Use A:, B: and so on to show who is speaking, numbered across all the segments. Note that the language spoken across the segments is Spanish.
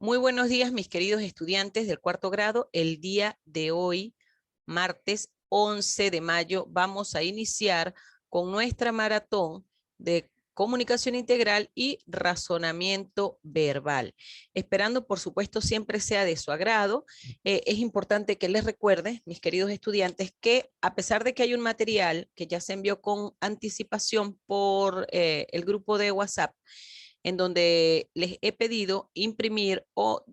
A: Muy buenos días, mis queridos estudiantes del cuarto grado. El día de hoy, martes 11 de mayo, vamos a iniciar con nuestra maratón de comunicación integral y razonamiento verbal. Esperando, por supuesto, siempre sea de su agrado. Es importante que les recuerde, mis queridos estudiantes, que a pesar de que hay un material que ya se envió con anticipación por el grupo de WhatsApp, en donde les he pedido imprimir o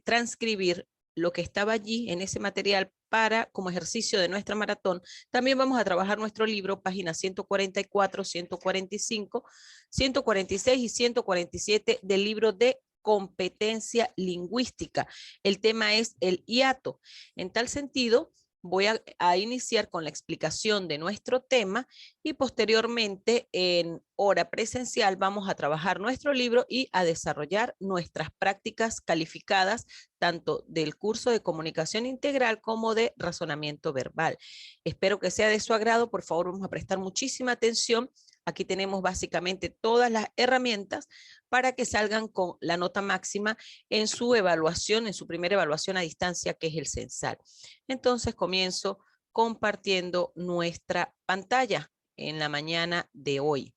A: transcribir lo que estaba allí en ese material para, como ejercicio de nuestra maratón. También vamos a trabajar nuestro libro, páginas 144, 145, 146 y 147 del libro de competencia lingüística. El tema es el hiato. En tal sentido, voy a iniciar con la explicación de nuestro tema y posteriormente en hora presencial vamos a trabajar nuestro libro y a desarrollar nuestras prácticas calificadas tanto del curso de comunicación integral como de razonamiento verbal. Espero que sea de su agrado. Por favor, vamos a prestar muchísima atención. Aquí tenemos básicamente todas las herramientas para que salgan con la nota máxima en su evaluación, en su primera evaluación a distancia, que es el censal. Entonces comienzo compartiendo nuestra pantalla en la mañana de hoy.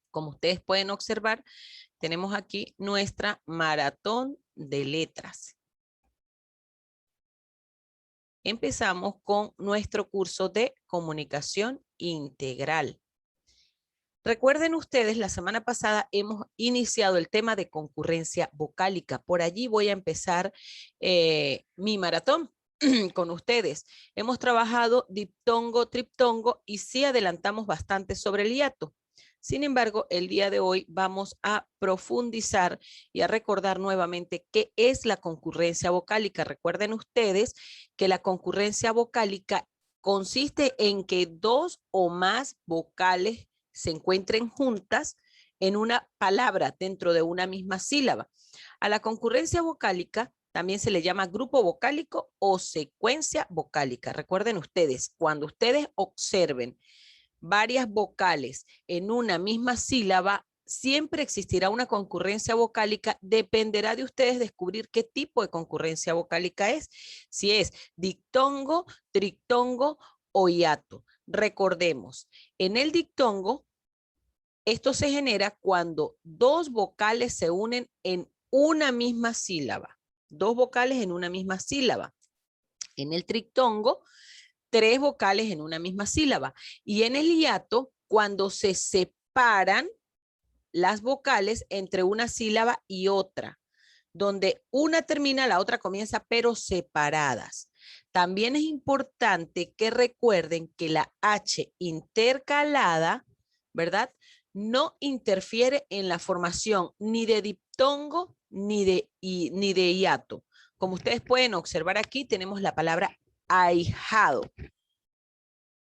A: Como ustedes pueden observar, tenemos aquí nuestra maratón de letras. Empezamos con nuestro curso de comunicación integral. Recuerden ustedes, la semana pasada hemos iniciado el tema de concurrencia vocálica. Por allí voy a empezar mi maratón con ustedes. Hemos trabajado diptongo, triptongo y sí adelantamos bastante sobre el hiato. Sin embargo, el día de hoy vamos a profundizar y a recordar nuevamente qué es la concurrencia vocálica. Recuerden ustedes que la concurrencia vocálica consiste en que dos o más vocales se encuentren juntas en una palabra dentro de una misma sílaba. A la concurrencia vocálica también se le llama grupo vocálico o secuencia vocálica. Recuerden ustedes, cuando ustedes observen varias vocales en una misma sílaba, siempre existirá una concurrencia vocálica. Dependerá de ustedes descubrir qué tipo de concurrencia vocálica es. Si es dictongo, trictongo o hiato. Recordemos, en el dictongo, esto se genera cuando dos vocales se unen en una misma sílaba. Dos vocales en una misma sílaba. En el trictongo, tres vocales en una misma sílaba. Y en el hiato, cuando se separan las vocales entre una sílaba y otra, donde una termina, la otra comienza, pero separadas. También es importante que recuerden que la H intercalada, ¿verdad?, no interfiere en la formación ni de diptongo ni de hiato. Como ustedes pueden observar aquí, tenemos la palabra ahijado.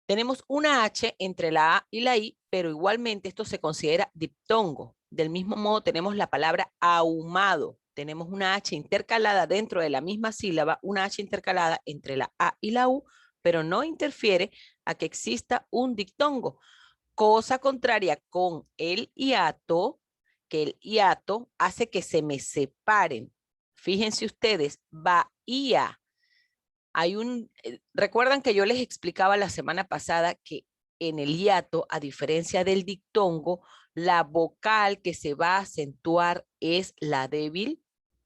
A: Tenemos una H entre la A y la I, pero igualmente esto se considera diptongo. Del mismo modo tenemos la palabra ahumado. Tenemos una H intercalada dentro de la misma sílaba, una H intercalada entre la A y la U, pero no interfiere a que exista un diptongo. Cosa contraria con el hiato, que el hiato hace que se me separen. Fíjense ustedes, bahía. Recuerdan que yo les explicaba la semana pasada que en el hiato, a diferencia del dictongo, la vocal que se va a acentuar es la débil.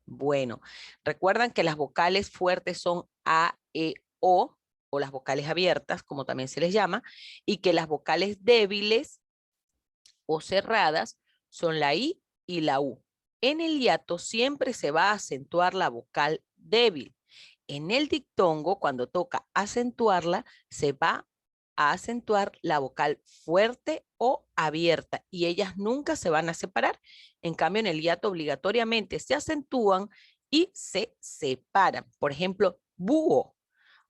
A: Bueno, recuerdan que las vocales fuertes son A, E, O las vocales abiertas, como también se les llama, y que las vocales débiles o cerradas son la I y la U. En el hiato siempre se va a acentuar la vocal débil. En el dictongo, cuando toca acentuarla, se va a acentuar la vocal fuerte o abierta y ellas nunca se van a separar. En cambio, en el hiato obligatoriamente se acentúan y se separan. Por ejemplo, búho.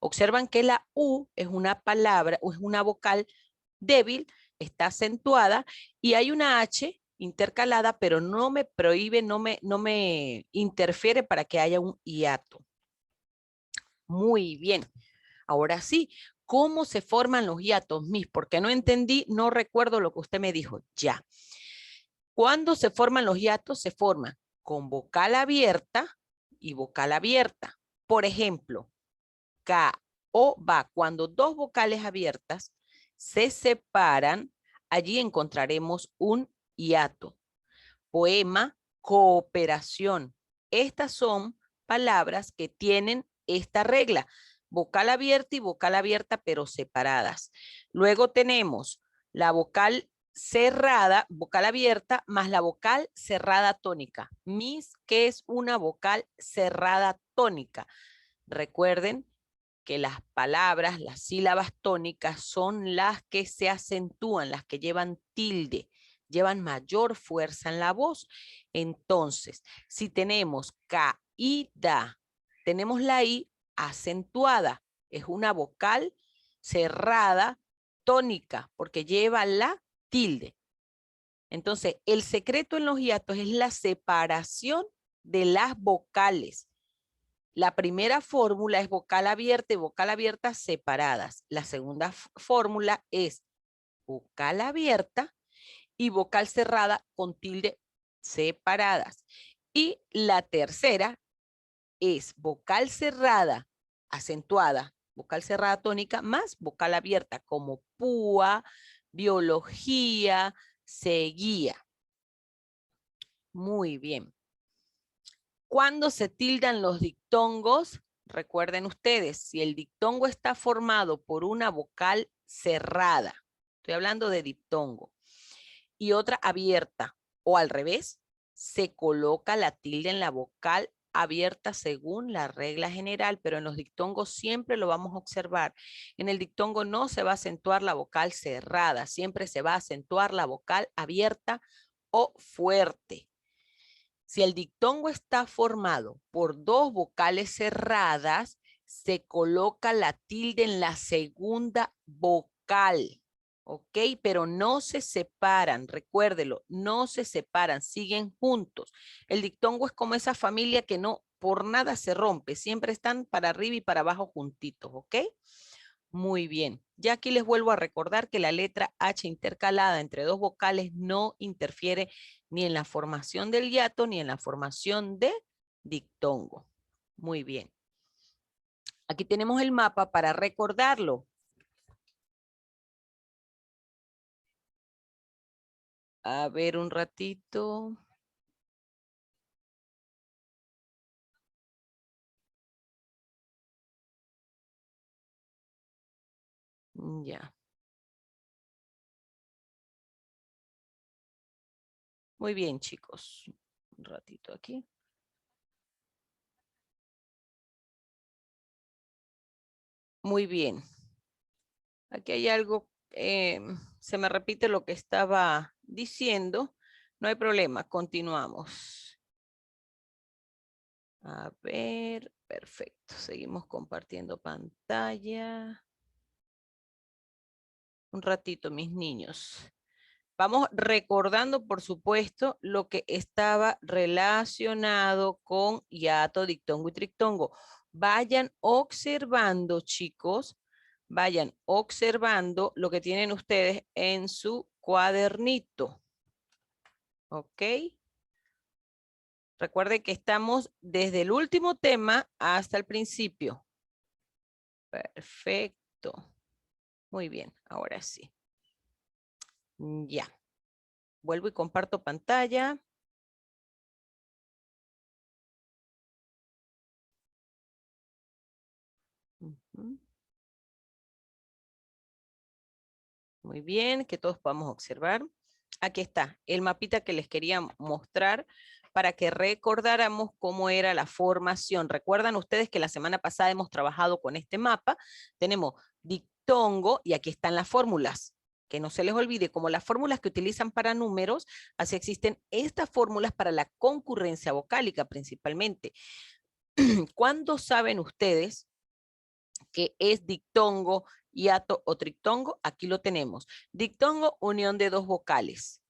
A: Observan que la U es una palabra, o es una vocal débil, está acentuada y hay una H intercalada, pero no me prohíbe, no me interfiere para que haya un hiato. Muy bien. Ahora sí, ¿cómo se forman los hiatos, Miss? Porque no entendí, no recuerdo lo que usted me dijo. Ya. ¿Cuándo se forman los hiatos? Se forman con vocal abierta y vocal abierta. Por ejemplo, K o va. Cuando dos vocales abiertas se separan, allí encontraremos un hiato. Poema, cooperación. Estas son palabras que tienen esta regla. Vocal abierta y vocal abierta, pero separadas. Luego tenemos la vocal cerrada, vocal abierta, más la vocal cerrada tónica. Mis, ¿qué es una vocal cerrada tónica? Recuerden que las palabras, las sílabas tónicas son las que se acentúan, las que llevan tilde, llevan mayor fuerza en la voz. Entonces, si tenemos caída, tenemos la I acentuada, es una vocal cerrada tónica, porque lleva la tilde. Entonces, el secreto en los hiatos es la separación de las vocales. La primera fórmula es vocal abierta y vocal abierta separadas. La segunda fórmula es vocal abierta y vocal cerrada con tilde separadas. Y la tercera es vocal cerrada acentuada, vocal cerrada tónica más vocal abierta como púa, biología, seguía. Muy bien. Cuando se tildan los dictongos, recuerden ustedes, si el dictongo está formado por una vocal cerrada, estoy hablando de diptongo, y otra abierta, o al revés, se coloca la tilde en la vocal abierta según la regla general, pero en los dictongos siempre lo vamos a observar. En el dictongo no se va a acentuar la vocal cerrada, siempre se va a acentuar la vocal abierta o fuerte. Si el dictongo está formado por dos vocales cerradas, se coloca la tilde en la segunda vocal, ¿ok? Pero no se separan, recuérdelo, no se separan, siguen juntos. El dictongo es como esa familia que no por nada se rompe, siempre están para arriba y para abajo juntitos, ¿ok? Muy bien. Ya aquí les vuelvo a recordar que la letra H intercalada entre dos vocales no interfiere ni en la formación del hiato ni en la formación de dictongo. Muy bien. Aquí tenemos el mapa para recordarlo. A ver un ratito. Ya. Muy bien, chicos. Un ratito aquí. Muy bien. Aquí hay algo, se me repite lo que estaba diciendo. No hay problema, continuamos. A ver, perfecto. Seguimos compartiendo pantalla. Un ratito, mis niños. Vamos recordando, por supuesto, lo que estaba relacionado con hiato, dictongo y trictongo. Vayan observando, chicos, vayan observando lo que tienen ustedes en su cuadernito. ¿Ok? Recuerden que estamos desde el último tema hasta el principio. Perfecto. Muy bien, ahora sí. Ya. Vuelvo y comparto pantalla. Muy bien, que todos podamos observar. Aquí está el mapita que les quería mostrar para que recordáramos cómo era la formación. Recuerdan ustedes que la semana pasada hemos trabajado con este mapa. Tenemos dictongo y aquí están las fórmulas. Que no se les olvide, como las fórmulas que utilizan para números, así existen estas fórmulas para la concurrencia vocálica principalmente. ¿Cuándo saben ustedes que es dictongo, hiato o trictongo? Aquí lo tenemos. Dictongo, unión de dos vocales.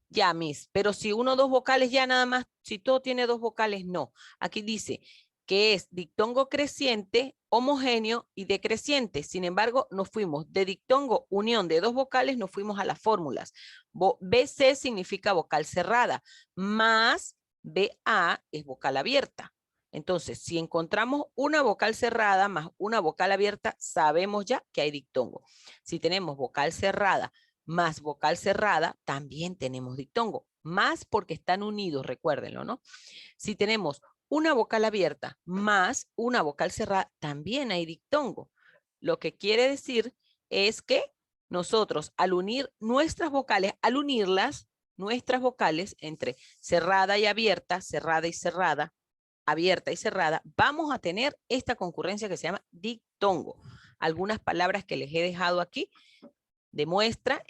A: Ya, Miss, pero si uno o dos vocales ya nada más, si todo tiene dos vocales, no. Aquí dice que es dictongo creciente, homogéneo y decreciente. Sin embargo, nos fuimos de dictongo, unión de dos vocales, nos fuimos a las fórmulas. BC significa vocal cerrada, más BA es vocal abierta. Entonces, si encontramos una vocal cerrada más una vocal abierta, sabemos ya que hay dictongo. Si tenemos vocal cerrada más vocal cerrada, también tenemos dictongo. Más porque están unidos, recuérdenlo, ¿no? Si tenemos una vocal abierta más una vocal cerrada, también hay dictongo. Lo que quiere decir es que nosotros al unir nuestras vocales, al unirlas, nuestras vocales entre cerrada y abierta, cerrada y cerrada, abierta y cerrada, vamos a tener esta concurrencia que se llama dictongo. Algunas palabras que les he dejado aquí demuestra,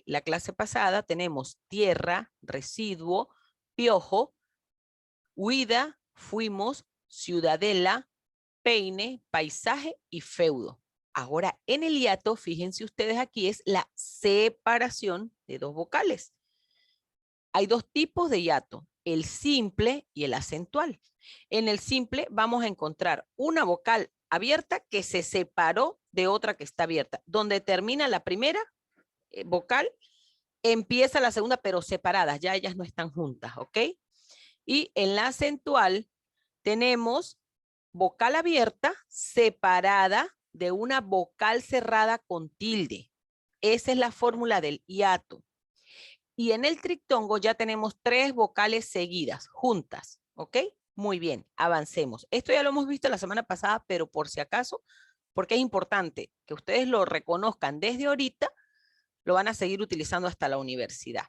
A: la clase pasada tenemos tierra, residuo, piojo, huida, fuimos, ciudadela, peine, paisaje y feudo. Ahora, en el hiato, fíjense ustedes aquí, es la separación de dos vocales. Hay dos tipos de hiato, el simple y el acentual. En el simple vamos a encontrar una vocal abierta que se separó de otra que está abierta. Donde termina la primera vocal, empieza la segunda, pero separadas, ya ellas no están juntas, ¿ok? Y en la acentual tenemos vocal abierta separada de una vocal cerrada con tilde. Esa es la fórmula del hiato. Y en el trictongo ya tenemos tres vocales seguidas, juntas, ¿ok? Muy bien, avancemos. Esto ya lo hemos visto la semana pasada, pero por si acaso, porque es importante que ustedes lo reconozcan desde ahorita, lo van a seguir utilizando hasta la universidad.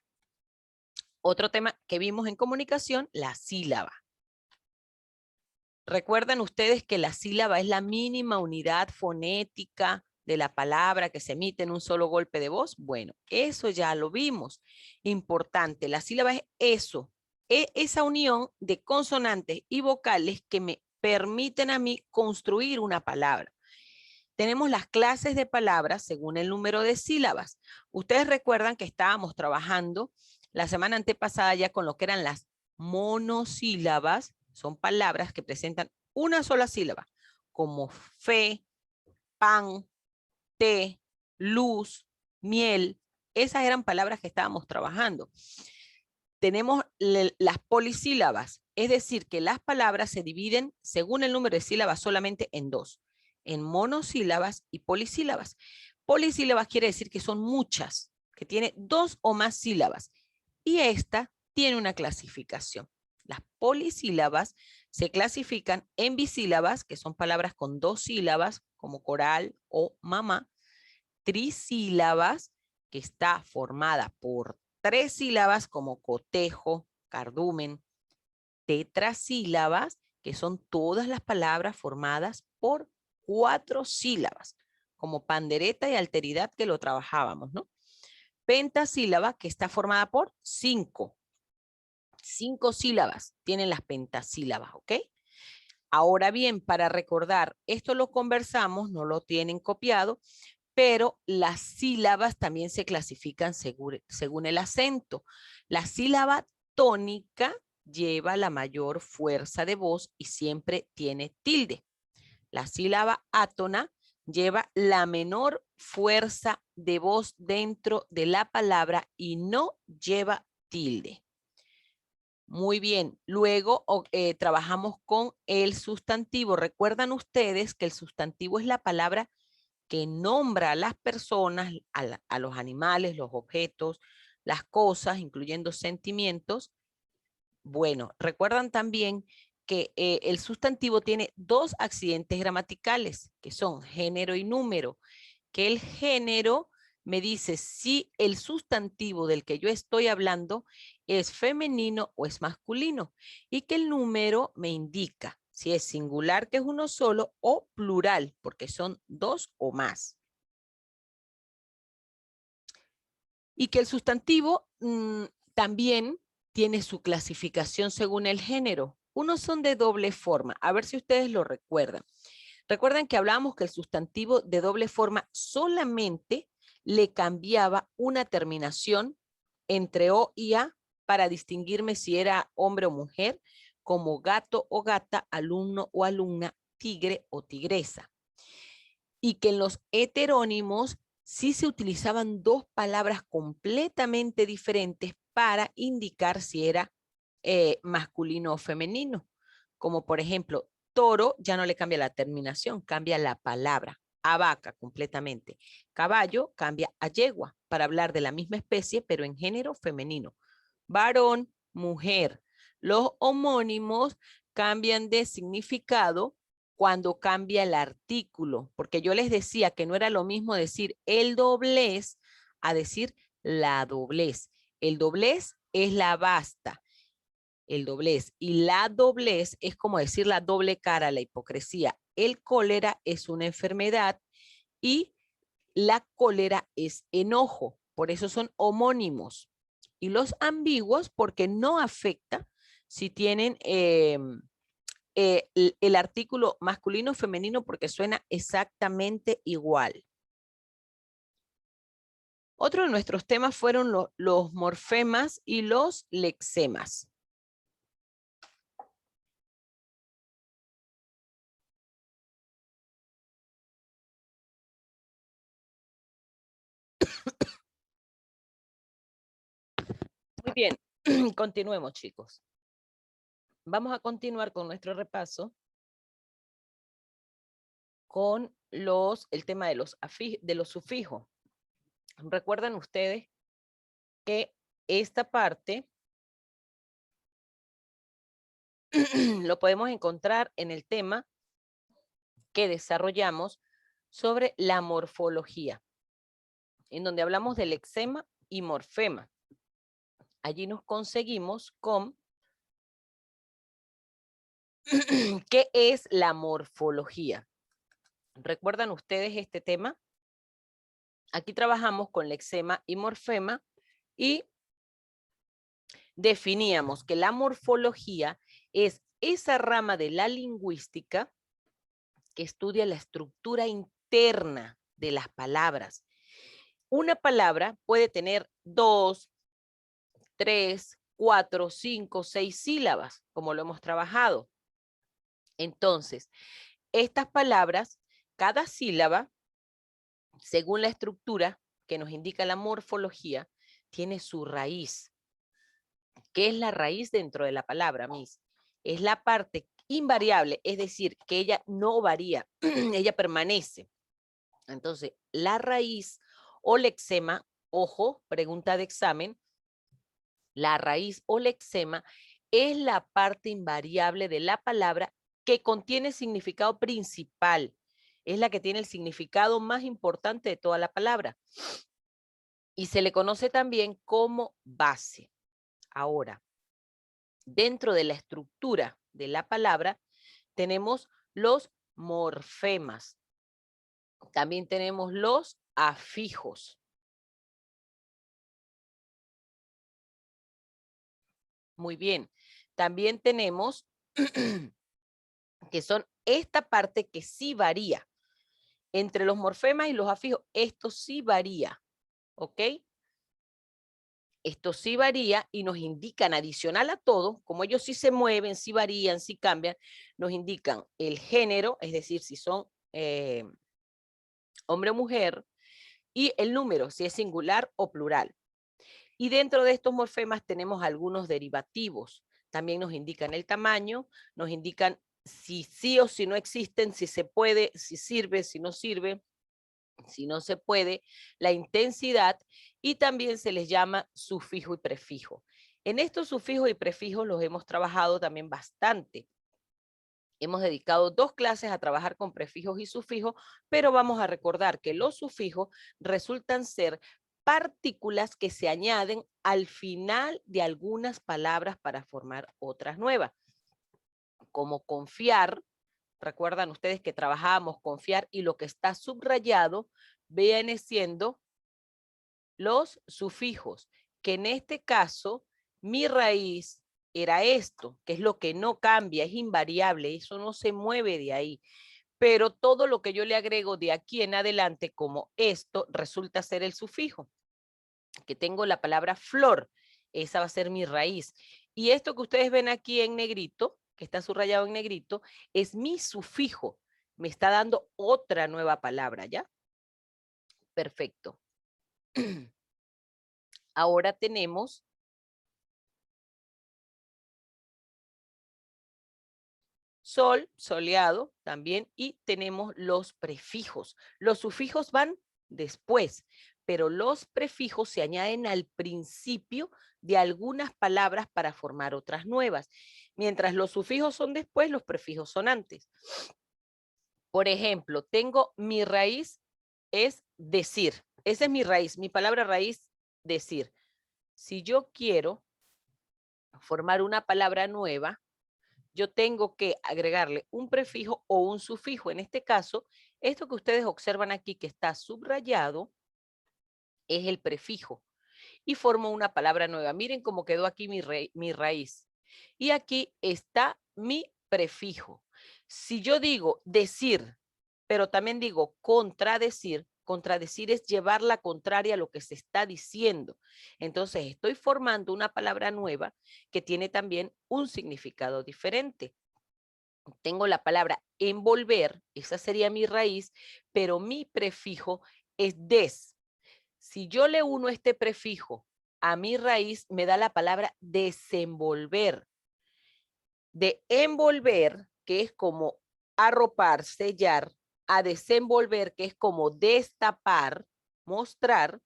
A: Otro tema que vimos en comunicación, la sílaba. Recuerdan ustedes que la sílaba es la mínima unidad fonética de la palabra que se emite en un solo golpe de voz. Bueno, eso ya lo vimos. Importante, la sílaba es eso, es esa unión de consonantes y vocales que me permiten a mí construir una palabra. Tenemos las clases de palabras según el número de sílabas. Ustedes recuerdan que estábamos trabajando la semana antepasada ya con lo que eran las monosílabas. Son palabras que presentan una sola sílaba, como fe, pan, té, luz, miel. Esas eran palabras que estábamos trabajando. Tenemos las polisílabas, es decir, que las palabras se dividen según el número de sílabas solamente en dos, en monosílabas y polisílabas. Polisílabas quiere decir que son muchas, que tiene dos o más sílabas, y esta tiene una clasificación. Las polisílabas se clasifican en bisílabas, que son palabras con dos sílabas, como coral o mamá, trisílabas, que está formada por tres sílabas, como cotejo, cardumen, tetrasílabas, que son todas las palabras formadas por cuatro sílabas, como pandereta y alteridad, que lo trabajábamos, ¿no? Pentasílaba, que está formada por cinco sílabas, tienen las pentasílabas, ¿ok? Ahora bien, para recordar, esto lo conversamos, no lo tienen copiado, pero las sílabas también se clasifican según el acento. La sílaba tónica lleva la mayor fuerza de voz y siempre tiene tilde. La sílaba átona lleva la menor fuerza de voz dentro de la palabra y no lleva tilde. Muy bien, luego trabajamos con el sustantivo. Recuerdan ustedes que el sustantivo es la palabra que nombra a las personas, a los animales, los objetos, las cosas, incluyendo sentimientos. Bueno, recuerdan también que el sustantivo tiene dos accidentes gramaticales, que son género y número, que el género me dice si el sustantivo del que yo estoy hablando es femenino o es masculino, y que el número me indica si es singular, que es uno solo, o plural, porque son dos o más. Y que el sustantivo también tiene su clasificación según el género. Unos son de doble forma, a ver si ustedes lo recuerdan. Recuerden que hablábamos que el sustantivo de doble forma solamente le cambiaba una terminación entre O y A para distinguirme si era hombre o mujer, como gato o gata, alumno o alumna, tigre o tigresa. Y que en los heterónimos sí se utilizaban dos palabras completamente diferentes para indicar si era masculino o femenino. Como por ejemplo, toro ya no le cambia la terminación, cambia la palabra. A vaca completamente. Caballo cambia a yegua para hablar de la misma especie, pero en género femenino. Varón, mujer. Los homónimos cambian de significado cuando cambia el artículo, porque yo les decía que no era lo mismo decir el doblez a decir la doblez. El doblez es la basta, el doblez, y la doblez es como decir la doble cara, la hipocresía. El cólera es una enfermedad y la cólera es enojo, por eso son homónimos. Y los ambiguos porque no afecta si tienen el artículo masculino o femenino porque suena exactamente igual. Otro de nuestros temas fueron los morfemas y los lexemas. Muy bien, continuemos, chicos. Vamos a continuar con nuestro repaso con el tema de los sufijos. Recuerdan ustedes que esta parte lo podemos encontrar en el tema que desarrollamos sobre la morfología, en donde hablamos del lexema y morfema. Allí nos conseguimos con ¿qué es la morfología? ¿Recuerdan ustedes este tema? Aquí trabajamos con lexema y morfema y definíamos que la morfología es esa rama de la lingüística que estudia la estructura interna de las palabras. Una palabra puede tener 2, 3, 4, 5, 6 sílabas, como lo hemos trabajado. Entonces, estas palabras, cada sílaba, según la estructura que nos indica la morfología, tiene su raíz. ¿Qué es la raíz dentro de la palabra, Miss? Es la parte invariable, es decir, que ella no varía, ella permanece. Entonces, la raíz o lexema, ojo, pregunta de examen, la raíz o lexema es la parte invariable de la palabra que contiene significado principal. Es la que tiene el significado más importante de toda la palabra. Y se le conoce también como base. Ahora, dentro de la estructura de la palabra, tenemos los morfemas. También tenemos los afijos. Muy bien. También tenemos que son esta parte que sí varía. Entre los morfemas y los afijos, esto sí varía. ¿Ok? Esto sí varía y nos indican adicional a todo, como ellos sí se mueven, sí varían, sí cambian, nos indican el género, es decir, si son hombre o mujer, y el número, si es singular o plural. Y dentro de estos morfemas tenemos algunos derivativos. También nos indican el tamaño, nos indican si sí o si no existen, si se puede, si sirve, si no sirve, si no se puede, la intensidad, y también se les llama sufijo y prefijo. En estos sufijos y prefijos los hemos trabajado también bastante. Hemos dedicado 2 clases a trabajar con prefijos y sufijos, pero vamos a recordar que los sufijos resultan ser partículas que se añaden al final de algunas palabras para formar otras nuevas, como confiar. Recuerdan ustedes que trabajábamos confiar y lo que está subrayado viene siendo los sufijos, que en este caso mi raíz era esto, que es lo que no cambia, es invariable, eso no se mueve de ahí. Pero todo lo que yo le agrego de aquí en adelante como esto resulta ser el sufijo, que tengo la palabra flor, esa va a ser mi raíz. Y esto que ustedes ven aquí en negrito, que está subrayado en negrito, es mi sufijo, me está dando otra nueva palabra, ¿ya? Perfecto. Ahora tenemos Sol, soleado también, y tenemos los prefijos. Los sufijos van después, pero los prefijos se añaden al principio de algunas palabras para formar otras nuevas. Mientras los sufijos son después, los prefijos son antes. Por ejemplo, tengo mi raíz es decir. Esa es mi raíz, mi palabra raíz, decir. Si yo quiero formar una palabra nueva, yo tengo que agregarle un prefijo o un sufijo. En este caso, esto que ustedes observan aquí que está subrayado es el prefijo y formo una palabra nueva. Miren cómo quedó aquí mi raíz. Y aquí está mi prefijo. Si yo digo decir, pero también digo contradecir, contradecir es llevar la contraria a lo que se está diciendo. Entonces estoy formando una palabra nueva que tiene también un significado diferente. Tengo la palabra envolver, esa sería mi raíz, pero mi prefijo es des. Si yo le uno este prefijo a mi raíz, me da la palabra desenvolver. De envolver, que es como arropar, sellar, a desenvolver, que es como destapar, mostrar,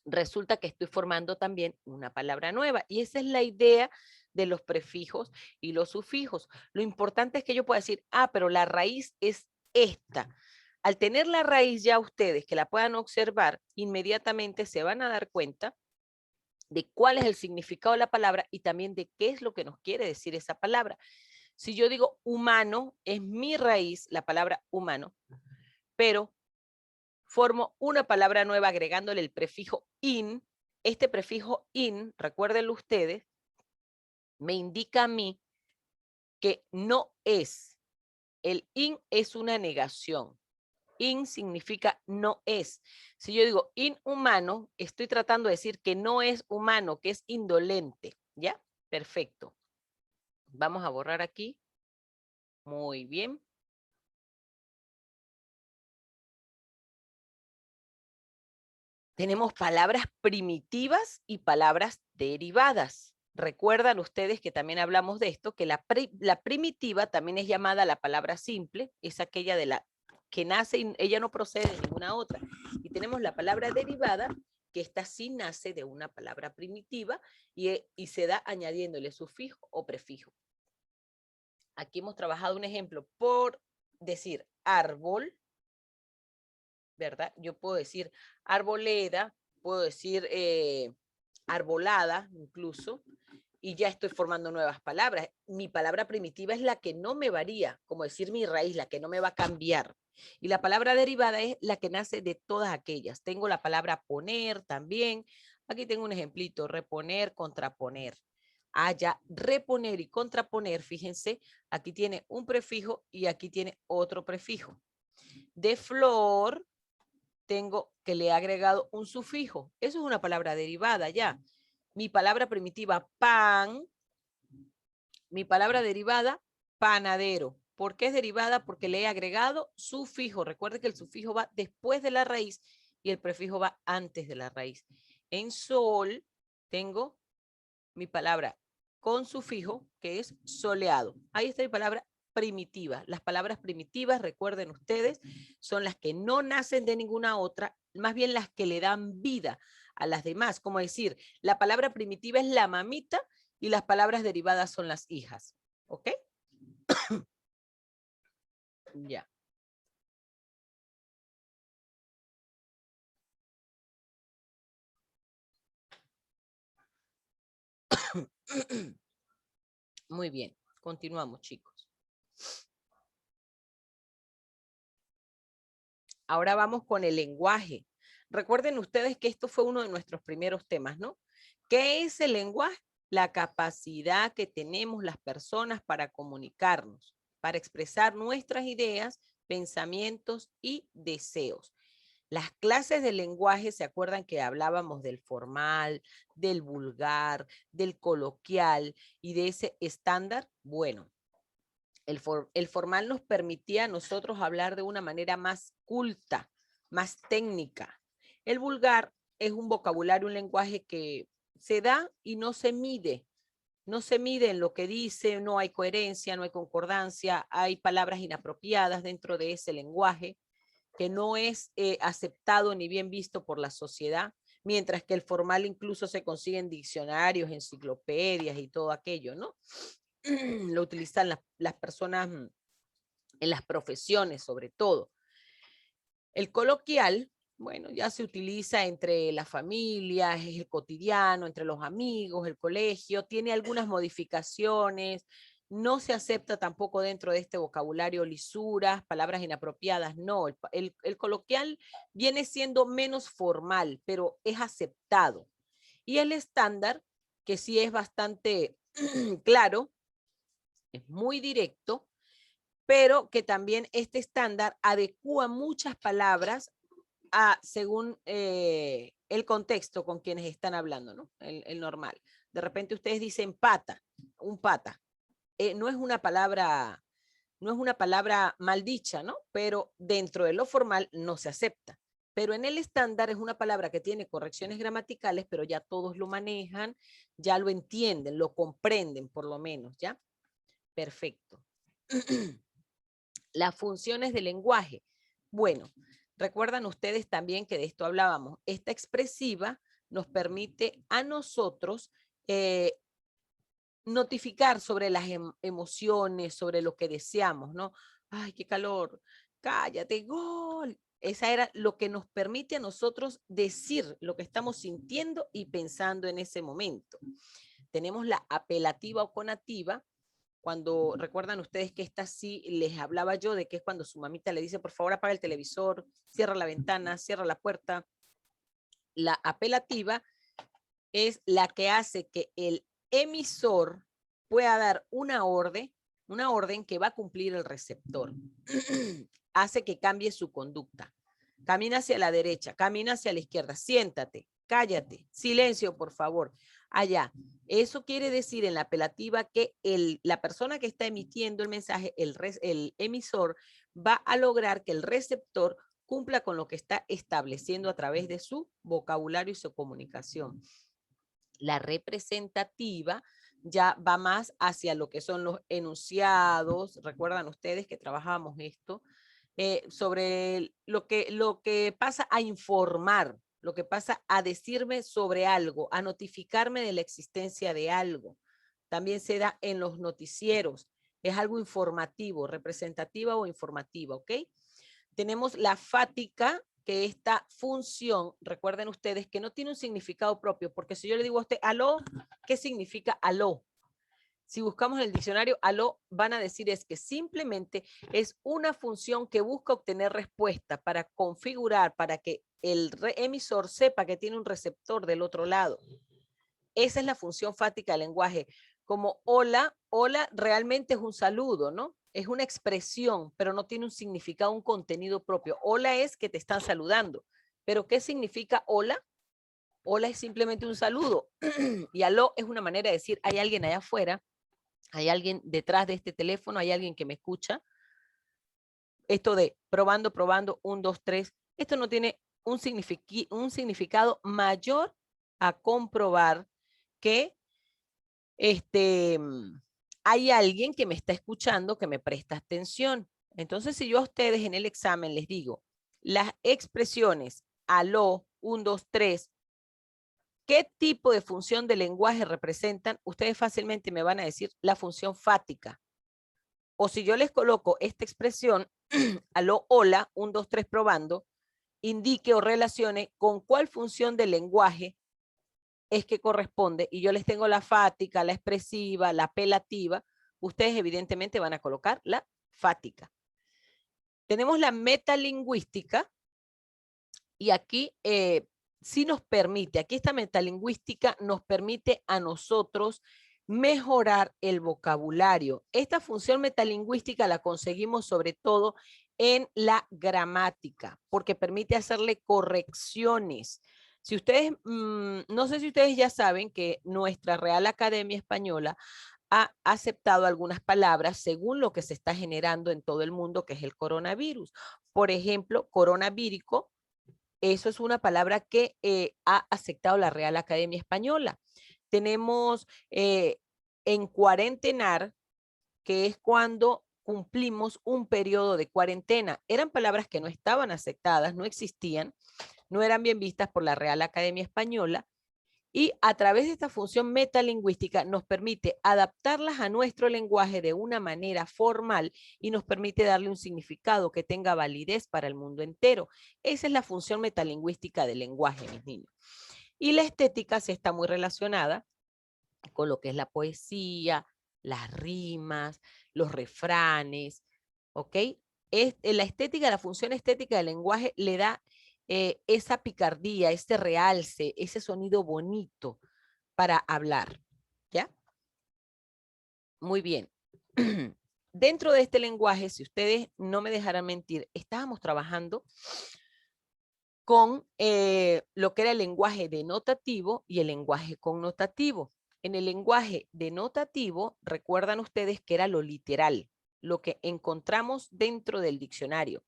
A: resulta que estoy formando también una palabra nueva. Y esa es la idea de los prefijos y los sufijos. Lo importante es que yo pueda decir, ah, pero la raíz es esta. Al tener la raíz ya ustedes que la puedan observar, inmediatamente se van a dar cuenta de cuál es el significado de la palabra y también de qué es lo que nos quiere decir esa palabra. Si yo digo humano, es mi raíz, la palabra humano, pero formo una palabra nueva agregándole el prefijo in. Este prefijo in, recuérdenlo ustedes, me indica a mí que no es. El in es una negación. In significa no es. Si yo digo inhumano, estoy tratando de decir que no es humano, que es indolente. ¿Ya? Perfecto. Vamos a borrar aquí. Muy bien. Tenemos palabras primitivas y palabras derivadas. Recuerdan ustedes que también hablamos de esto, que la primitiva también es llamada la palabra simple, es aquella de la que nace y ella no procede de ninguna otra. Y tenemos la palabra derivada, que esta sí nace de una palabra primitiva y se da añadiéndole sufijo o prefijo. Aquí hemos trabajado un ejemplo por decir árbol, ¿verdad? Yo puedo decir arboleda, puedo decir arbolada incluso, y ya estoy formando nuevas palabras. Mi palabra primitiva es la que no me varía, como decir mi raíz, la que no me va a cambiar. Y la palabra derivada es la que nace de todas aquellas. Tengo la palabra poner también. Aquí tengo un ejemplito, reponer, contraponer. Ah, ya, reponer y contraponer, fíjense, aquí tiene un prefijo y aquí tiene otro prefijo. De flor, tengo que le he agregado un sufijo. Eso es una palabra derivada ya. Mi palabra primitiva, pan. Mi palabra derivada, panadero. ¿Por qué es derivada? Porque le he agregado sufijo. Recuerde que el sufijo va después de la raíz y el prefijo va antes de la raíz. En sol tengo mi palabra con sufijo, que es soleado. Ahí está mi palabra primitiva. Las palabras primitivas, recuerden ustedes, son las que no nacen de ninguna otra, más bien las que le dan vida a las demás. Como decir, la palabra primitiva es la mamita y las palabras derivadas son las hijas. ¿Ok? Ya. Muy bien. Continuamos, chicos. Ahora vamos con el lenguaje. Recuerden ustedes que esto fue uno de nuestros primeros temas, ¿no? ¿Qué es el lenguaje? La capacidad que tenemos las personas para comunicarnos, para expresar nuestras ideas, pensamientos y deseos. Las clases de lenguaje, ¿se acuerdan que hablábamos del formal, del vulgar, del coloquial y de ese estándar? Bueno, el formal nos permitía a nosotros hablar de una manera más culta, más técnica. El vulgar es un vocabulario, un lenguaje que se da y no se mide. No se mide en lo que dice, no hay coherencia, no hay concordancia, hay palabras inapropiadas dentro de ese lenguaje que no es aceptado ni bien visto por la sociedad, mientras que el formal incluso se consigue en diccionarios, enciclopedias y todo aquello, ¿no? Lo utilizan las personas en las profesiones sobre todo. El coloquial, bueno, ya se utiliza entre las familias, es el cotidiano, entre los amigos, el colegio, tiene algunas modificaciones, no se acepta tampoco dentro de este vocabulario lisuras, palabras inapropiadas, no, el coloquial viene siendo menos formal, pero es aceptado. Y el estándar, que sí es bastante claro, es muy directo, pero que también este estándar adecua muchas palabras según el contexto con quienes están hablando, ¿no? El normal. De repente ustedes dicen pata, un pata. No es una palabra, no es una palabra maldicha, ¿no? Pero dentro de lo formal no se acepta. Pero en el estándar es una palabra que tiene correcciones gramaticales, pero ya todos lo manejan, ya lo entienden, lo comprenden por lo menos, ¿ya? Perfecto. Las funciones del lenguaje. Bueno, recuerdan ustedes también que de esto hablábamos. Esta expresiva nos permite a nosotros notificar sobre las emociones, sobre lo que deseamos, ¿no? Ay, qué calor, cállate, gol. Esa era lo que nos permite a nosotros decir lo que estamos sintiendo y pensando en ese momento. Tenemos la apelativa o conativa, cuando recuerdan ustedes que esta sí les hablaba yo de que es cuando su mamita le dice, por favor, apaga el televisor, cierra la ventana, cierra la puerta. La apelativa es la que hace que el emisor pueda dar una orden que va a cumplir el receptor. Hace que cambie su conducta. Camina hacia la derecha, camina hacia la izquierda, siéntate, cállate, silencio, por favor. Allá. Eso quiere decir en la apelativa que la persona que está emitiendo el mensaje, el emisor, va a lograr que el receptor cumpla con lo que está estableciendo a través de su vocabulario y su comunicación. La representativa ya va más hacia lo que son los enunciados. Recuerdan ustedes que trabajábamos esto, sobre lo que pasa a informar, lo que pasa a decirme sobre algo, a notificarme de la existencia de algo. También se da en los noticieros. Es algo informativo, representativa o informativa, ¿ok? Tenemos la fática, que esta función, recuerden ustedes que no tiene un significado propio, porque si yo le digo a usted aló, ¿qué significa aló? Si buscamos en el diccionario, aló, van a decir es que simplemente es una función que busca obtener respuesta para configurar, para que el emisor sepa que tiene un receptor del otro lado. Esa es la función fática del lenguaje. Como hola, hola realmente es un saludo, ¿no? Es una expresión, pero no tiene un significado, un contenido propio. Hola es que te están saludando. ¿Pero qué significa hola? Hola es simplemente un saludo. Y aló es una manera de decir, hay alguien allá afuera, hay alguien detrás de este teléfono, hay alguien que me escucha. Esto de probando, probando, 1, 2, 3, esto no tiene un significado mayor a comprobar que hay alguien que me está escuchando, que me presta atención. Entonces, si yo a ustedes en el examen les digo las expresiones aló, 1, 2, 3, ¿qué tipo de función de lenguaje representan? Ustedes fácilmente me van a decir la función fática. O si yo les coloco esta expresión, aló, hola, 1, 2, 3 probando, indique o relacione con cuál función del lenguaje es que corresponde, y yo les tengo la fática, la expresiva, la apelativa, ustedes evidentemente van a colocar la fática. Tenemos la metalingüística, y aquí sí nos permite, aquí esta metalingüística nos permite a nosotros mejorar el vocabulario. Esta función metalingüística la conseguimos sobre todo en la gramática, porque permite hacerle correcciones. Si ustedes, no sé si ustedes ya saben que nuestra Real Academia Española ha aceptado algunas palabras según lo que se está generando en todo el mundo, que es el coronavirus. Por ejemplo, coronavírico, eso es una palabra que ha aceptado la Real Academia Española. Tenemos en cuarentenar, que es cuando cumplimos un periodo de cuarentena. Eran palabras que no estaban aceptadas, no existían, no eran bien vistas por la Real Academia Española, y a través de esta función metalingüística nos permite adaptarlas a nuestro lenguaje de una manera formal y nos permite darle un significado que tenga validez para el mundo entero. Esa es la función metalingüística del lenguaje, mis niños. Y la estética sí está muy relacionada con lo que es la poesía, las rimas, los refranes, ¿ok? La estética, la función estética del lenguaje le da esa picardía, ese realce, ese sonido bonito para hablar, ¿ya? Muy bien. Dentro de este lenguaje, si ustedes no me dejarán mentir, estábamos trabajando con lo que era el lenguaje denotativo y el lenguaje connotativo. En el lenguaje denotativo, recuerdan ustedes que era lo literal, lo que encontramos dentro del diccionario.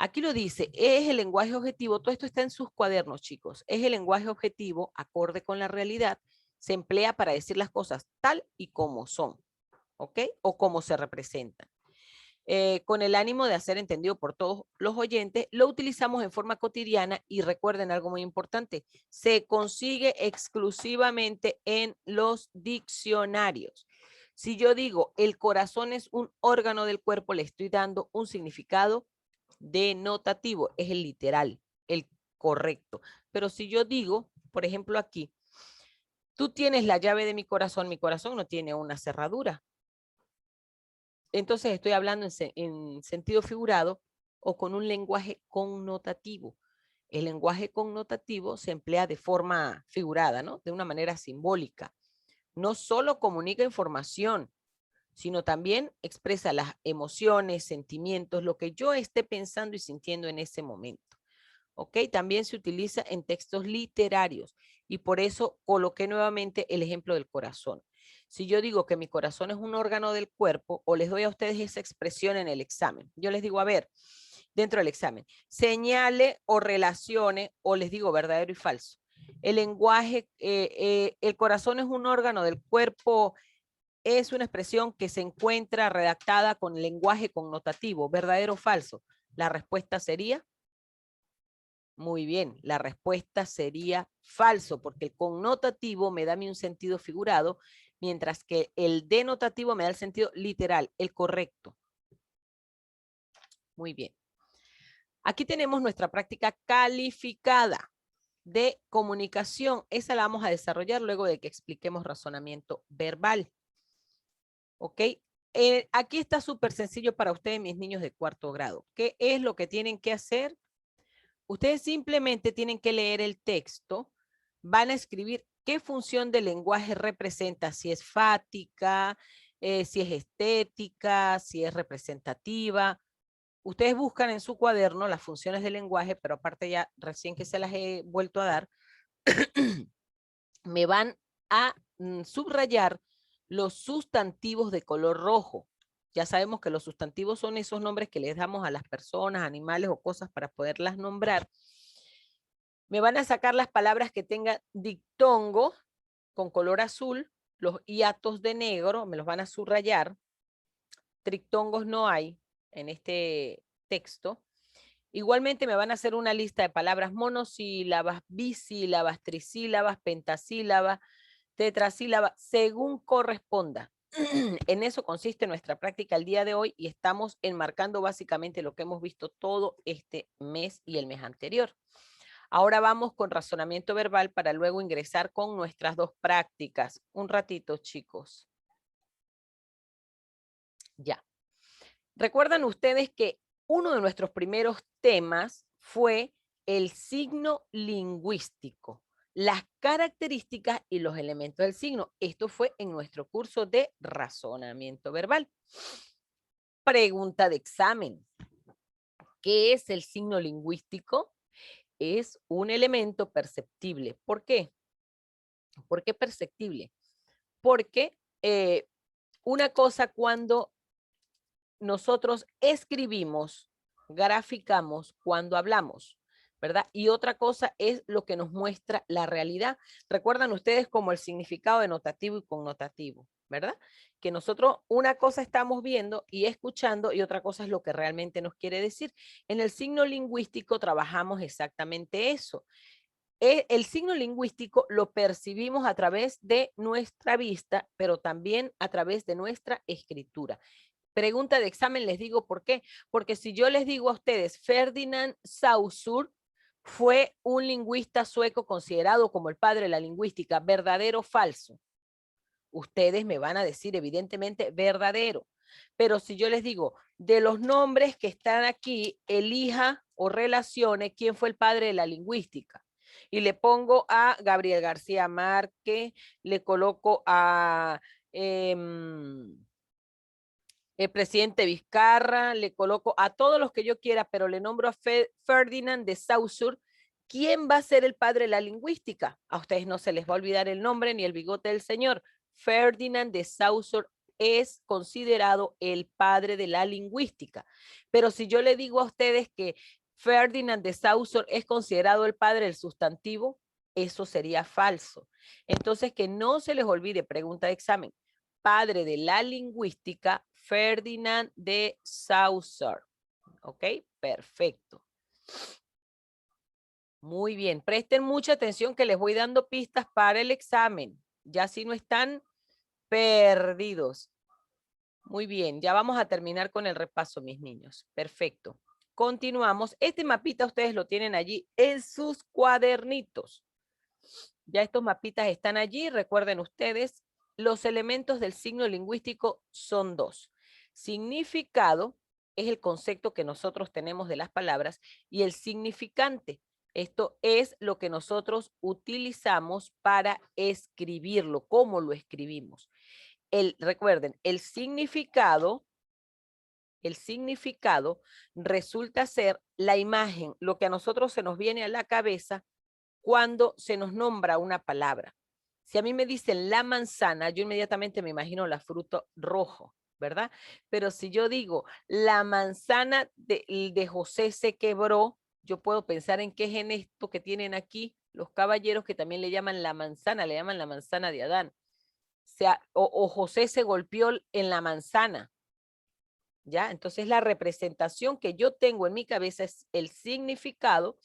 A: Aquí lo dice, es el lenguaje objetivo, todo esto está en sus cuadernos, chicos, es el lenguaje objetivo, acorde con la realidad, se emplea para decir las cosas tal y como son, ¿ok? O como se representan. Con el ánimo de hacer entendido por todos los oyentes, lo utilizamos en forma cotidiana y recuerden algo muy importante, se consigue exclusivamente en los diccionarios. Si yo digo el corazón es un órgano del cuerpo, le estoy dando un significado denotativo, es el literal, el correcto. Pero si yo digo, por ejemplo aquí, tú tienes la llave de mi corazón no tiene una cerradura. Entonces estoy hablando en sentido figurado o con un lenguaje connotativo. El lenguaje connotativo se emplea de forma figurada, ¿no? De una manera simbólica. No solo comunica información, sino también expresa las emociones, sentimientos, lo que yo esté pensando y sintiendo en ese momento. ¿Ok? También se utiliza en textos literarios y por eso coloqué nuevamente el ejemplo del corazón. Si yo digo que mi corazón es un órgano del cuerpo o les doy a ustedes esa expresión en el examen, yo les digo, a ver, dentro del examen, señale o relacione o les digo verdadero y falso. El lenguaje, el corazón es un órgano del cuerpo, es una expresión que se encuentra redactada con lenguaje connotativo, verdadero o falso. La respuesta sería muy bien, la respuesta sería falso, porque el connotativo me da a mí un sentido figurado, mientras que el denotativo me da el sentido literal, el correcto. Muy bien. Aquí tenemos nuestra práctica calificada de comunicación. Esa la vamos a desarrollar luego de que expliquemos razonamiento verbal. ¿Ok? Aquí está súper sencillo para ustedes, mis niños de cuarto grado. ¿Qué es lo que tienen que hacer? Ustedes simplemente tienen que leer el texto, van a escribir qué función del lenguaje representa, si es fática, si es estética, si es representativa. Ustedes buscan en su cuaderno las funciones del lenguaje, pero aparte ya recién que se las he vuelto a dar, me van a subrayar los sustantivos de color rojo. Ya sabemos que los sustantivos son esos nombres que les damos a las personas, animales o cosas para poderlas nombrar. Me van a sacar las palabras que tengan dictongo con color azul, los hiatos de negro, me los van a subrayar. Trictongos no hay en este texto. Igualmente me van a hacer una lista de palabras monosílabas, bisílabas, trisílabas, pentasílabas, tetrasílabas, según corresponda. En eso consiste nuestra práctica el día de hoy y estamos enmarcando básicamente lo que hemos visto todo este mes y el mes anterior. Ahora vamos con razonamiento verbal para luego ingresar con nuestras dos prácticas. Un ratito, chicos. Ya. Recuerdan ustedes que uno de nuestros primeros temas fue el signo lingüístico, las características y los elementos del signo. Esto fue en nuestro curso de razonamiento verbal. Pregunta de examen. ¿Qué es el signo lingüístico? Es un elemento perceptible. ¿Por qué? ¿Por qué perceptible? Porque una cosa cuando nosotros escribimos, graficamos cuando hablamos, ¿verdad? Y otra cosa es lo que nos muestra la realidad. Recuerdan ustedes como el significado denotativo y connotativo. ¿verdad? Que nosotros una cosa estamos viendo y escuchando y otra cosa es lo que realmente nos quiere decir. En el signo lingüístico trabajamos exactamente eso. El signo lingüístico lo percibimos a través de nuestra vista, pero también a través de nuestra escritura. Pregunta de examen, les digo por qué. Porque si yo les digo a ustedes, Ferdinand Saussure fue un lingüista sueco considerado como el padre de la lingüística, ¿verdadero o falso? Ustedes me van a decir evidentemente verdadero. Pero si yo les digo, de los nombres que están aquí, elija o relacione quién fue el padre de la lingüística. Y le pongo a Gabriel García Márquez, le coloco a el presidente Vizcarra, le coloco a todos los que yo quiera, pero le nombro a Ferdinand de Saussure. ¿Quién va a ser el padre de la lingüística? A ustedes no se les va a olvidar el nombre ni el bigote del señor. Ferdinand de Saussure es considerado el padre de la lingüística. Pero si yo le digo a ustedes que Ferdinand de Saussure es considerado el padre del sustantivo, eso sería falso. Entonces, que no se les olvide, pregunta de examen, padre de la lingüística, Ferdinand de Saussure. ¿Ok? Perfecto. Muy bien. Presten mucha atención que les voy dando pistas para el examen. Ya si no están perdidos. Muy bien. Ya vamos a terminar con el repaso, mis niños. Perfecto. Continuamos. Este mapita ustedes lo tienen allí en sus cuadernitos. Ya estos mapitas están allí. Recuerden ustedes, los elementos del signo lingüístico son dos. Significado es el concepto que nosotros tenemos de las palabras y el significante. Esto es lo que nosotros utilizamos para escribirlo, cómo lo escribimos. Recuerden, el significado resulta ser la imagen, lo que a nosotros se nos viene a la cabeza cuando se nos nombra una palabra. Si a mí me dicen la manzana, yo inmediatamente me imagino la fruta rojo, ¿verdad? Pero si yo digo la manzana de José se quebró, yo puedo pensar en qué es en esto que tienen aquí los caballeros que también le llaman la manzana de Adán. O José se golpeó en la manzana, ¿ya? Entonces la representación que yo tengo en mi cabeza es el significado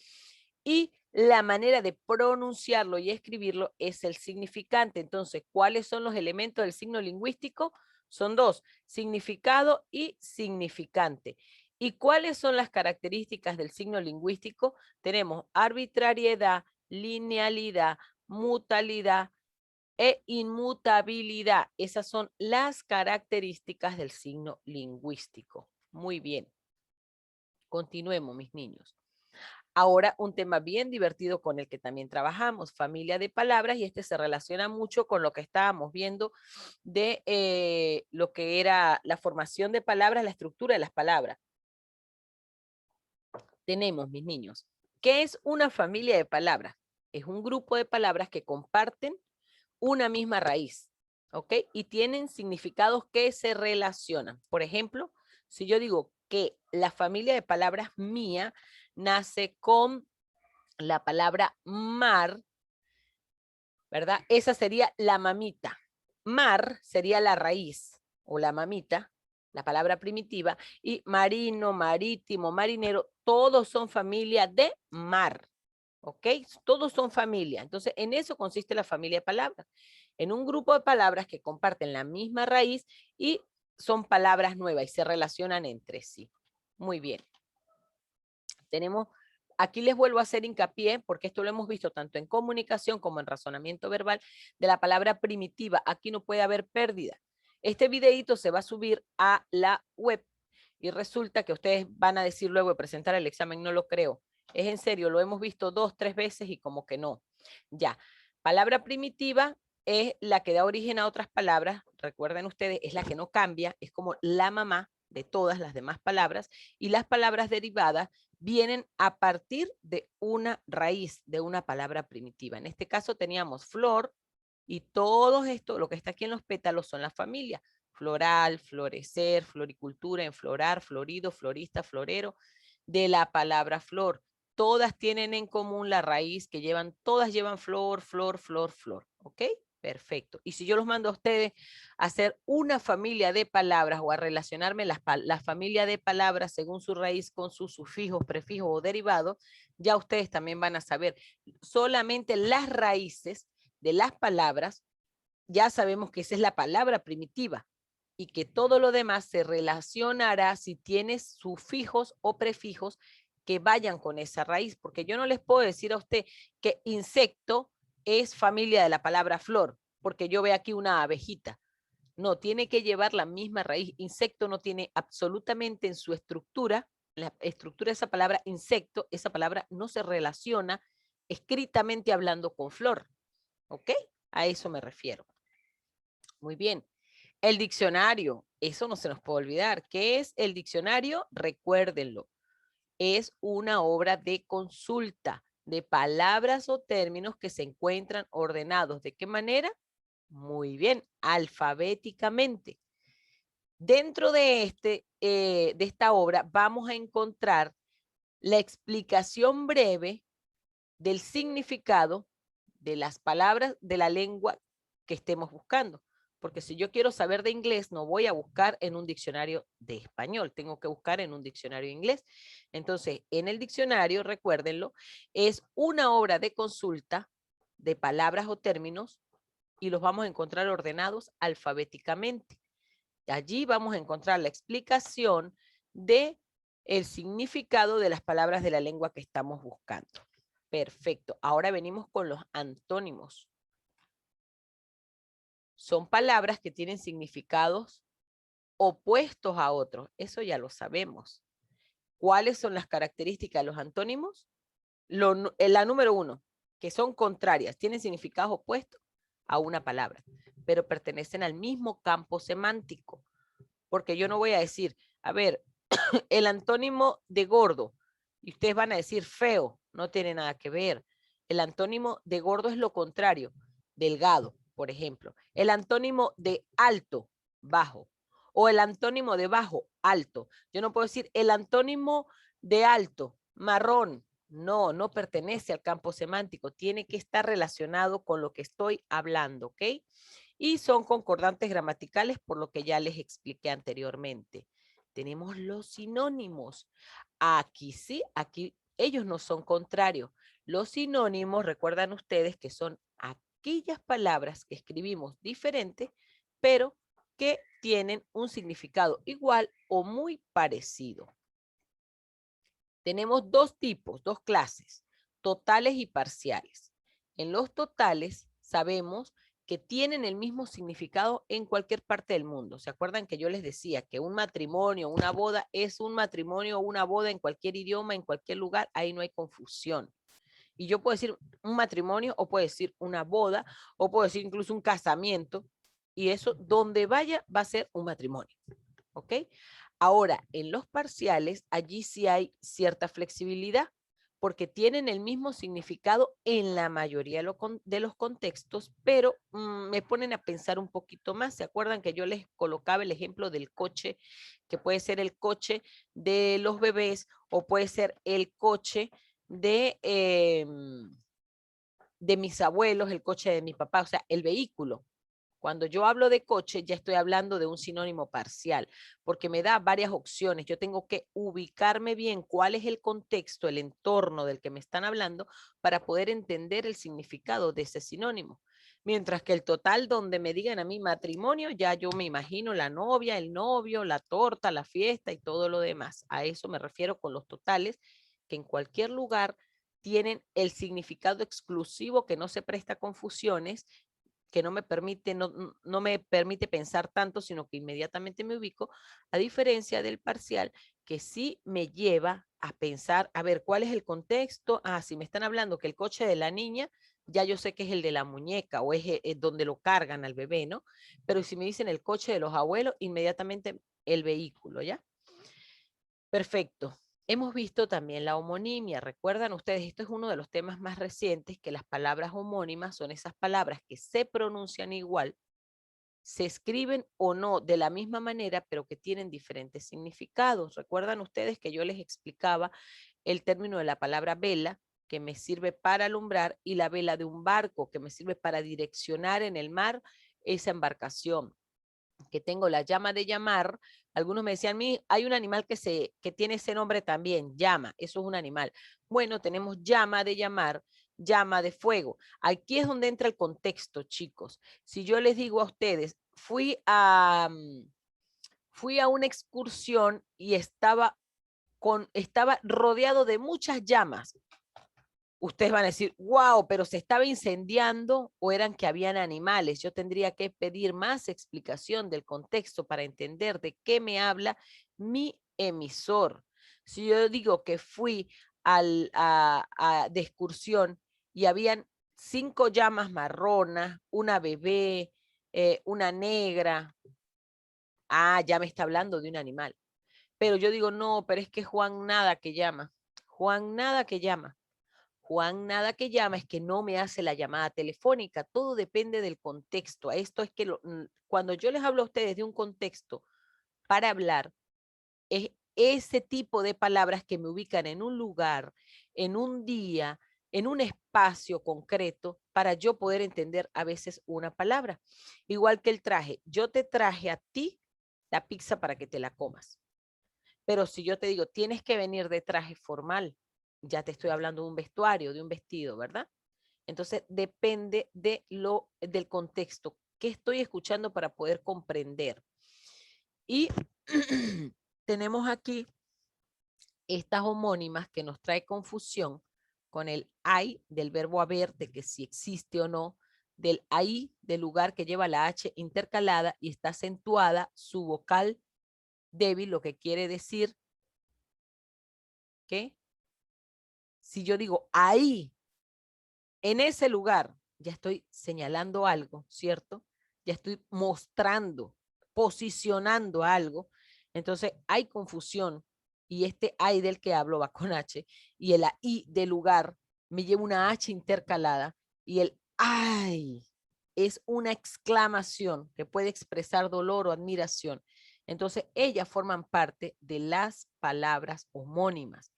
A: y la manera de pronunciarlo y escribirlo es el significante. Entonces, ¿cuáles son los elementos del signo lingüístico? Son dos, significado y significante. ¿Y cuáles son las características del signo lingüístico? Tenemos arbitrariedad, linealidad, mutalidad e inmutabilidad. Esas son las características del signo lingüístico. Muy bien. Continuemos, mis niños. Ahora, un tema bien divertido con el que también trabajamos, familia de palabras, y este se relaciona mucho con lo que estábamos viendo de lo que era la formación de palabras, la estructura de las palabras. Tenemos, mis niños, ¿qué es una familia de palabras? Es un grupo de palabras que comparten una misma raíz, ¿ok? Y tienen significados que se relacionan. Por ejemplo, si yo digo que la familia de palabras mía nace con la palabra mar, ¿verdad? Esa sería la mamita. Mar sería la raíz o la mamita, la palabra primitiva, y marino, marítimo, marinero, todos son familia de mar, ¿ok? Todos son familia. Entonces, en eso consiste la familia de palabras. En un grupo de palabras que comparten la misma raíz y son palabras nuevas y se relacionan entre sí. Muy bien. Tenemos, aquí les vuelvo a hacer hincapié, porque esto lo hemos visto tanto en comunicación como en razonamiento verbal, de la palabra primitiva. Aquí no puede haber pérdida. Este videito se va a subir a la web y resulta que ustedes van a decir luego de presentar el examen, no lo creo. Es en serio, lo hemos visto 2, 3 veces y como que no. Ya, palabra primitiva es la que da origen a otras palabras. Recuerden ustedes, es la que no cambia, es como la mamá de todas las demás palabras, y las palabras derivadas vienen a partir de una raíz, de una palabra primitiva. En este caso teníamos flor y todo esto, lo que está aquí en los pétalos son las familias. Floral, florecer, floricultura, enflorar, florido, florista, florero, de la palabra flor. Todas tienen en común la raíz que llevan, todas llevan flor, flor, flor, flor. ¿Ok? Perfecto. Y si yo los mando a ustedes a hacer una familia de palabras o a relacionarme la familia de palabras según su raíz con sus sufijos, prefijos o derivados, ya ustedes también van a saber solamente las raíces de las palabras. Ya sabemos que esa es la palabra primitiva y que todo lo demás se relacionará si tienes sufijos o prefijos que vayan con esa raíz, porque yo no les puedo decir a usted que insecto es familia de la palabra flor, porque yo veo aquí una abejita. No, tiene que llevar la misma raíz. Insecto no tiene absolutamente en su estructura, la estructura de esa palabra insecto, esa palabra no se relaciona escritamente hablando con flor. ¿Ok? A eso me refiero. Muy bien. El diccionario, eso no se nos puede olvidar. ¿Qué es el diccionario? Recuérdenlo. Es una obra de consulta de palabras o términos que se encuentran ordenados. ¿De qué manera? Muy bien, alfabéticamente. Dentro de esta obra vamos a encontrar la explicación breve del significado de las palabras de la lengua que estemos buscando. Porque si yo quiero saber de inglés, no voy a buscar en un diccionario de español, tengo que buscar en un diccionario de inglés. Entonces, en el diccionario, recuérdenlo, es una obra de consulta de palabras o términos y los vamos a encontrar ordenados alfabéticamente. Allí vamos a encontrar la explicación de el significado de las palabras de la lengua que estamos buscando. Perfecto. Ahora venimos con los antónimos. Son palabras que tienen significados opuestos a otros. Eso ya lo sabemos. ¿Cuáles son las características de los antónimos? La número 1, que son contrarias, tienen significados opuestos a una palabra, pero pertenecen al mismo campo semántico. Porque yo no voy a decir, a ver, el antónimo de gordo, y ustedes van a decir feo, no tiene nada que ver. El antónimo de gordo es lo contrario, delgado, por ejemplo. El antónimo de alto, bajo. O el antónimo de bajo, alto. Yo no puedo decir el antónimo de alto, marrón. No, no pertenece al campo semántico. Tiene que estar relacionado con lo que estoy hablando, ¿ok? Y son concordantes gramaticales por lo que ya les expliqué anteriormente. Tenemos los sinónimos. Aquí sí, aquí ellos no son contrarios. Los sinónimos, recuerdan ustedes que son aquellas palabras que escribimos diferentes, pero que tienen un significado igual o muy parecido. Tenemos dos tipos, dos clases, totales y parciales. En los totales sabemos que tienen el mismo significado en cualquier parte del mundo. ¿Se acuerdan que yo les decía que un matrimonio, una boda es un matrimonio o una boda en cualquier idioma, en cualquier lugar? Ahí no hay confusión. Y yo puedo decir un matrimonio o puedo decir una boda o puedo decir incluso un casamiento y eso donde vaya va a ser un matrimonio. ¿Ok? Ahora, en los parciales, allí sí hay cierta flexibilidad porque tienen el mismo significado en la mayoría de los contextos, pero me ponen a pensar un poquito más. ¿Se acuerdan que yo les colocaba el ejemplo del coche, que puede ser el coche de los bebés o puede ser el coche de mis abuelos, el coche de mi papá, o sea, el vehículo? Cuando yo hablo de coche, ya estoy hablando de un sinónimo parcial, porque me da varias opciones. Yo tengo que ubicarme bien cuál es el contexto, el entorno del que me están hablando para poder entender el significado de ese sinónimo. Mientras que el total donde me digan a mí matrimonio, ya yo me imagino la novia, el novio, la torta, la fiesta y todo lo demás. A eso me refiero con los totales, que en cualquier lugar tienen el significado exclusivo que no se presta a confusiones, que no me permite pensar tanto, sino que inmediatamente me ubico, a diferencia del parcial, que sí me lleva a pensar, a ver, ¿cuál es el contexto? Ah, si me están hablando que el coche de la niña, ya yo sé que es el de la muñeca o es donde lo cargan al bebé, ¿no? Pero si me dicen el coche de los abuelos, inmediatamente el vehículo, ¿ya? Perfecto. Hemos visto también la homonimia. Recuerdan ustedes, esto es uno de los temas más recientes, que las palabras homónimas son esas palabras que se pronuncian igual, se escriben o no de la misma manera, pero que tienen diferentes significados. Recuerdan ustedes que yo les explicaba el término de la palabra vela, que me sirve para alumbrar, y la vela de un barco, que me sirve para direccionar en el mar esa embarcación. Que tengo la llama de llamar. Algunos me decían, hay un animal que tiene ese nombre también, llama, eso es un animal. Bueno, tenemos llama de llamar, llama de fuego. Aquí es donde entra el contexto, chicos. Si yo les digo a ustedes, fui a una excursión y estaba rodeado de muchas llamas. Ustedes van a decir, wow, pero se estaba incendiando o eran que habían animales. Yo tendría que pedir más explicación del contexto para entender de qué me habla mi emisor. Si yo digo que fui de excursión y habían 5 llamas marronas, una bebé, una negra, ya me está hablando de un animal. Pero yo digo, no, pero es que Juan nada que llama. Juan nada que llama. Juan nada que llama es que no me hace la llamada telefónica. Todo depende del contexto. A esto es que cuando yo les hablo a ustedes de un contexto para hablar, es ese tipo de palabras que me ubican en un lugar, en un día, en un espacio concreto para yo poder entender a veces una palabra. Igual que el traje. Yo te traje a ti la pizza para que te la comas. Pero si yo te digo, tienes que venir de traje formal, ya te estoy hablando de un vestuario, de un vestido, ¿verdad? Entonces depende del contexto. ¿Qué estoy escuchando para poder comprender? Y tenemos aquí estas homónimas que nos trae confusión con el hay del verbo haber, de que si existe o no, del ahí del lugar que lleva la H intercalada y está acentuada su vocal débil, lo que quiere decir que si yo digo ahí, en ese lugar, ya estoy señalando algo, ¿cierto? Ya estoy mostrando, posicionando algo. Entonces hay confusión y este hay del que hablo va con H y el ahí del lugar me lleva una H intercalada y el ay es una exclamación que puede expresar dolor o admiración. Entonces ellas forman parte de las palabras homónimas.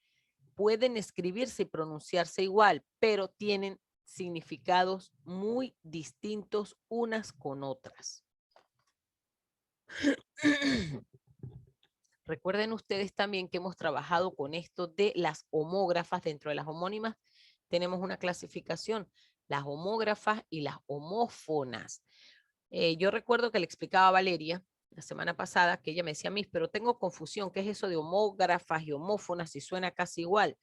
A: Pueden escribirse y pronunciarse igual, pero tienen significados muy distintos unas con otras. Recuerden ustedes también que hemos trabajado con esto de las homógrafas. Dentro de las homónimas tenemos una clasificación, las homógrafas y las homófonas. Yo recuerdo que le explicaba a Valeria la semana pasada que ella me decía, Miss, pero tengo confusión, ¿qué es eso de homógrafas y homófonas si suena casi igual?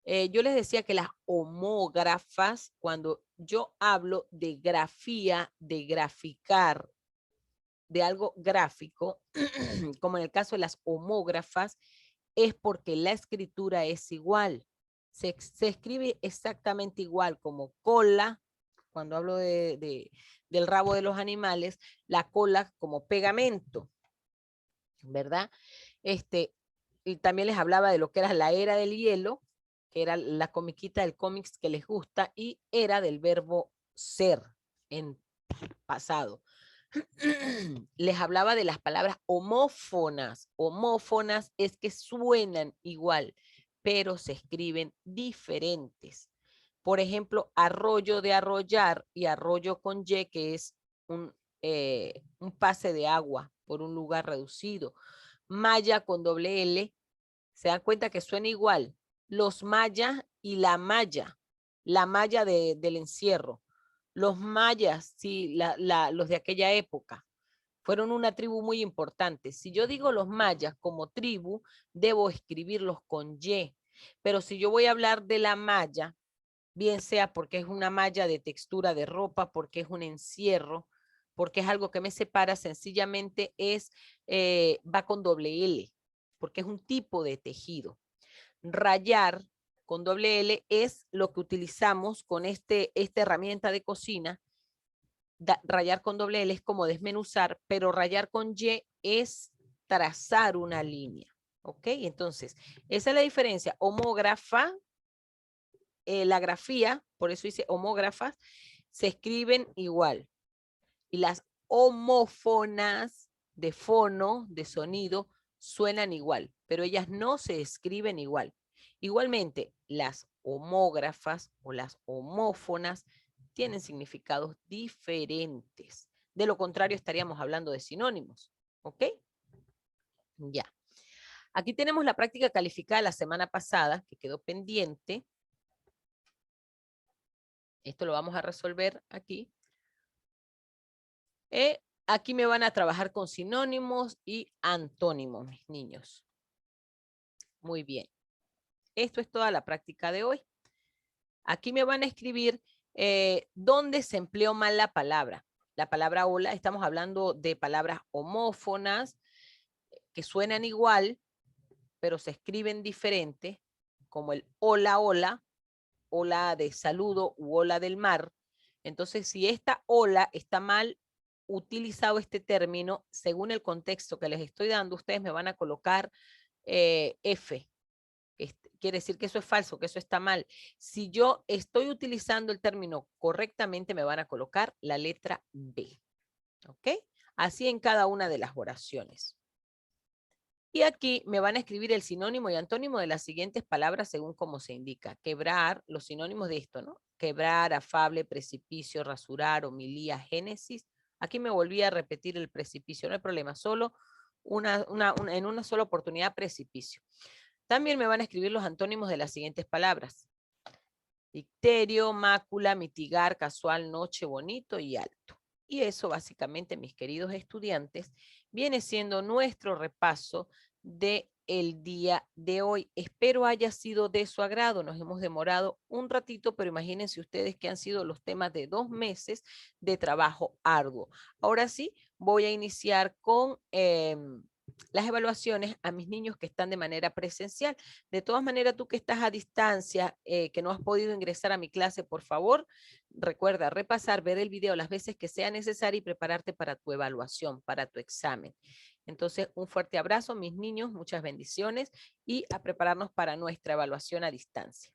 A: Yo les decía que las homógrafas, cuando yo hablo de grafía, de graficar, de algo gráfico, como en el caso de las homógrafas, es porque la escritura es igual. Se escribe exactamente igual como cola, cuando hablo del rabo de los animales, la cola como pegamento, ¿verdad? Y también les hablaba de lo que era la era del hielo, que era la comiquita del cómics que les gusta, y era del verbo ser en pasado. Les hablaba de las palabras homófonas. Homófonas es que suenan igual, pero se escriben diferentes. Por ejemplo, arroyo de arrollar y arroyo con Y, que es un pase de agua por un lugar reducido. Malla con doble L, se dan cuenta que suena igual. Los mayas y la malla del encierro. Los mayas, sí, los de aquella época, fueron una tribu muy importante. Si yo digo los mayas como tribu, debo escribirlos con Y. Pero si yo voy a hablar de la malla, bien sea porque es una malla de textura de ropa, porque es un encierro, porque es algo que me separa, sencillamente va con doble L, porque es un tipo de tejido. Rayar con doble L es lo que utilizamos con esta herramienta de cocina. Rayar con doble L es como desmenuzar, pero rayar con Y es trazar una línea. ¿Ok? Entonces, esa es la diferencia. Homógrafa, la grafía, por eso dice homógrafas, se escriben igual. Y las homófonas de fono, de sonido, suenan igual, pero ellas no se escriben igual. Igualmente, las homógrafas o las homófonas tienen significados diferentes. De lo contrario, estaríamos hablando de sinónimos. ¿Ok? Ya. Aquí tenemos la práctica calificada la semana pasada, que quedó pendiente. Esto lo vamos a resolver aquí. Aquí me van a trabajar con sinónimos y antónimos, mis niños. Muy bien. Esto es toda la práctica de hoy. Aquí me van a escribir dónde se empleó mal la palabra. La palabra hola, estamos hablando de palabras homófonas que suenan igual, pero se escriben diferente, como el hola, hola, hola de saludo u hola del mar. Entonces, si esta hola está mal utilizado este término, según el contexto que les estoy dando, ustedes me van a colocar F. Quiere decir que eso es falso, que eso está mal. Si yo estoy utilizando el término correctamente, me van a colocar la letra B. ¿Ok? Así en cada una de las oraciones. Y aquí me van a escribir el sinónimo y antónimo de las siguientes palabras según como se indica. Quebrar, los sinónimos de esto, ¿no? Quebrar, afable, precipicio, rasurar, homilía, génesis. Aquí me volví a repetir el precipicio, no hay problema, solo en una sola oportunidad precipicio. También me van a escribir los antónimos de las siguientes palabras. Dicterio, mácula, mitigar, casual, noche, bonito y alto. Y eso básicamente, mis queridos estudiantes, viene siendo nuestro repaso de el día de hoy. Espero haya sido de su agrado. Nos hemos demorado un ratito, pero imagínense ustedes que han sido los temas de 2 meses de trabajo arduo. Ahora sí, voy a iniciar con las evaluaciones a mis niños que están de manera presencial. De todas maneras, tú que estás a distancia, que no has podido ingresar a mi clase, por favor, recuerda repasar, ver el video las veces que sea necesario y prepararte para tu evaluación, para tu examen. Entonces, un fuerte abrazo, mis niños, muchas bendiciones y a prepararnos para nuestra evaluación a distancia.